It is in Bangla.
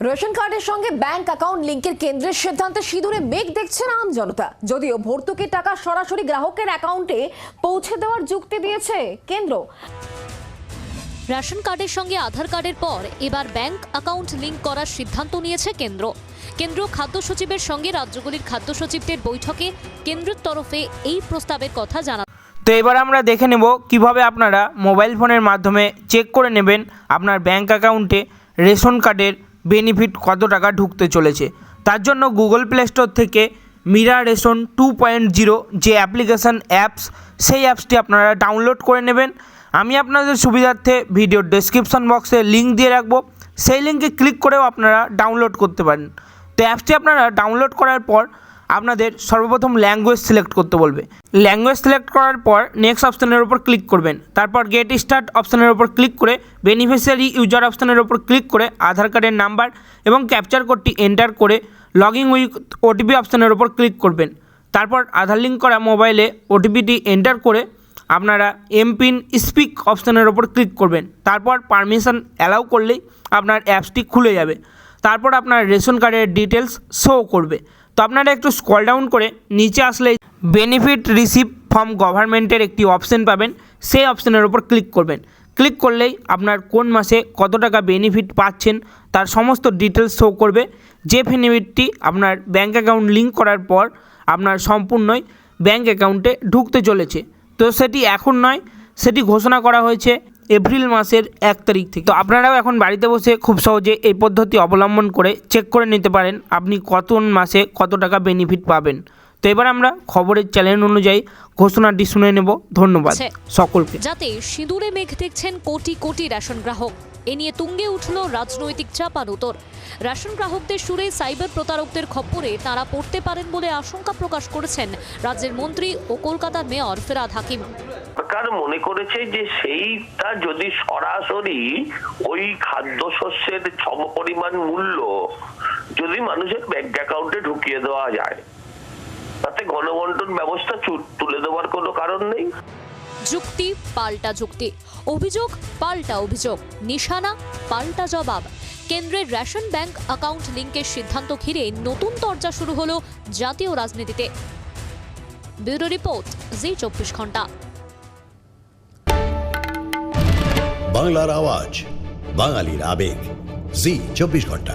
রেশন কার্ডের সঙ্গে ব্যাংক অ্যাকাউন্ট লিংকের কেন্দ্রের সিদ্ধান্তে সিঁদুরে মেঘ দেখছেন আম জনতা। যদিও ভর্তুকির টাকা সরাসরি গ্রাহকের অ্যাকাউন্টে পৌঁছে দেওয়ার যুক্তি দিয়েছে কেন্দ্র। রেশন কার্ডের সঙ্গে আধার কার্ডের পর এবার ব্যাংক অ্যাকাউন্ট লিংক করার সিদ্ধান্ত নিয়েছে কেন্দ্র। কেন্দ্রীয় খাদ্য সচিবের সঙ্গে রাজ্যগুলির খাদ্য সচিবদের বৈঠকে কেন্দ্রের তরফে এই প্রস্তাবের কথা জানানো। তো এবার আমরা দেখে নেব কিভাবে আপনারা মোবাইল ফোনের মাধ্যমে চেক করে নেবেন আপনার ব্যাংক অ্যাকাউন্টে রেশন কার্ডের বেনিফিট কত টাকা ঢুকতে চলেছে। তার জন্য গুগল প্লে স্টোর থেকে মিরা রেশন 2.0 যে অ্যাপ্লিকেশান অ্যাপস, সেই অ্যাপসটি আপনারা ডাউনলোড করে নেবেন। আমি আপনাদের সুবিধার্থে ভিডিওর ডেসক্রিপশন বক্সে লিঙ্ক দিয়ে রাখবো, সেই লিঙ্কে ক্লিক করেও আপনারা ডাউনলোড করতে পারেন। তো অ্যাপসটি আপনারা ডাউনলোড করার পর আপনাদের সর্বপ্রথম ল্যাঙ্গুয়েজ সিলেক্ট করতে বলবে। ল্যাঙ্গুয়েজ সিলেক্ট করার পর নেক্সট অপশানের উপর ক্লিক করবেন। তারপর গেট স্টার্ট অপশানের উপর ক্লিক করে বেনিফিশিয়ারি ইউজার অপশানের উপর ক্লিক করে আধার কার্ডের নাম্বার এবং ক্যাপচার কোডটি এন্টার করে লগইন উইথ ওটিপি অপশানের উপর ক্লিক করবেন। তারপর আধার লিঙ্ক করা মোবাইলে ওটিপিটি এন্টার করে আপনারা এমপিন স্পিক অপশানের উপর ক্লিক করবেন। তারপর পারমিশন অ্যালাউ করলেই আপনার অ্যাপসটি খুলে যাবে। তারপর আপনার রেশন কার্ডের ডিটেলস শো করবে। তো আপনারা একটু স্ক্রল ডাউন করে নিচে আসলেই বেনিফিট রিসিভ ফ্রম গভর্নমেন্টের একটি অপশান পাবেন, সেই অপশানের উপর ক্লিক করবেন। ক্লিক করলেই আপনার কোন মাসে কত টাকা বেনিফিট পাচ্ছেন তার সমস্ত ডিটেলস শো করবে। যে বেনিফিটটি আপনার ব্যাঙ্ক অ্যাকাউন্ট লিঙ্ক করার পর আপনার সম্পূর্ণই ব্যাঙ্ক অ্যাকাউন্টে ঢুকতে চলেছে। তো সেটি এখন নয়, সেটি ঘোষণা করা হয়েছে এপ্রিল মাসের 1 তারিখ থেকে। তো আপনারাও এখন বাড়িতে বসে খুব সহজে এই পদ্ধতি অবলম্বন করে চেক করে নিতে পারেন আপনি কত মাসে কত টাকা বেনিফিট পাবেন। তো এবার আমরা খবরের চ্যানেল অনুযায়ী ঘোষণাটি শুনে নেব। ধন্যবাদ সকলকে। যাতে সিঁদুরে মেঘ দেখছেন কোটি কোটি রেশন গ্রাহক, এ নিয়ে তুঙ্গে উঠল রাজনৈতিক চাপানুতর। রেশন গ্রাহকদের সুরে সাইবার প্রতারকদের খপ্পরে তাঁরা পড়তে পারেন বলে আশঙ্কা প্রকাশ করেছেন রাজ্যের মন্ত্রী ও কলকাতার মেয়র ফিরহাদ হাকিম। সরকার মনে করেছে যে সেইটা যদি সরাসরি ওই খাদ্যশস্যের সমপরিমাণ মূল্য যদি মানুষের ব্যাংক অ্যাকাউন্টে ঢুকিয়ে দেওয়া যায়, তাতে গণবন্টন ব্যবস্থা তুলে দেওয়ার কোনো কারণ নেই। যুক্তি পাল্টা যুক্তি, অভিযোগ পাল্টা অভিযোগ, নিশানা পাল্টা জবাব। কেন্দ্রের রেশন ব্যাংক অ্যাকাউন্ট লিংকের সিদ্ধান্ত ঘিরে নতুন তরজা শুরু হলো জাতীয় রাজনীতিতে। ব্যুরো রিপোর্ট, জি 24 ঘন্টা। বাংলার আওয়াজ, বাঙালির আবেগ, জি 24 ঘন্টা।